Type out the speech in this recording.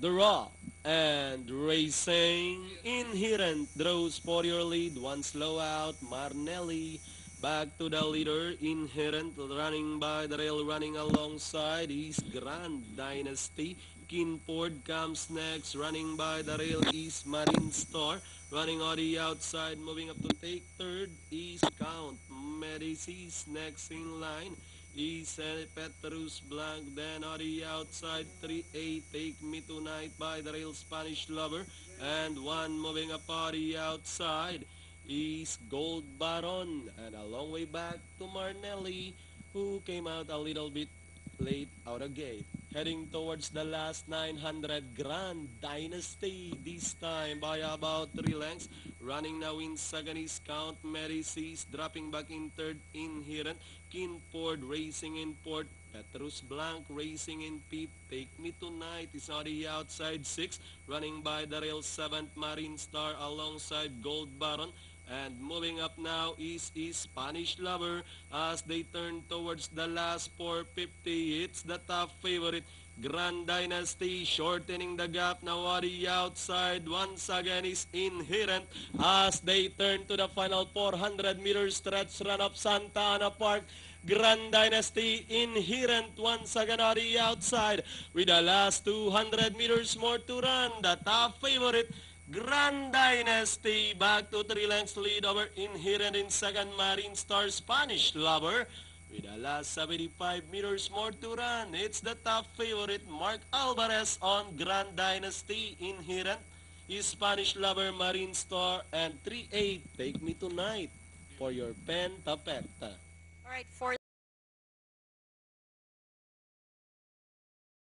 Draw and racing. Inherent draws for your lead. One slow out. Marnelli back to the leader. Inherent running by the rail, running alongside is Grand Dynasty. Kinford comes next, running by the rail is Marine Star. Running on the outside, moving up to take third is Count Medicis. Next in line is Petrus Blanc. Then on the outside, 3-8, Take Me Tonight by the rail Spanish Lover. And one moving up on the outside is Gold Baron. And a long way back to Marnelli, who came out a little bit late out of gate. Heading towards the last 900, Grand Dynasty, this time by about 3 lengths. Running now in second is Count Medicis, dropping back in third, Inherent. Kinford racing in fourth. Petrus Blanc racing in fifth. Take Me Tonight is on the outside sixth. Running by the rail seventh, Marine Star alongside Gold Baron. And moving up now is Spanish Lover as they turn towards the last 450. It's the top favorite. Grand Dynasty shortening the gap now on the outside. Once again is Inherent as they turn to the final 400 meter stretch run of Santa Ana Park. Grand Dynasty Inherent once again on the outside with the last 200 meters more to run. The top favorite Grand Dynasty back to 3 lengths lead over Inherent in second. Marine Star Spanish Lover with the last 75 meters more to run. It's the top favorite Mark Alvarez on Grand Dynasty. Inherent is Spanish Lover, Marine Star, and 3-8 Take Me Tonight for your Pentapenta. All right, for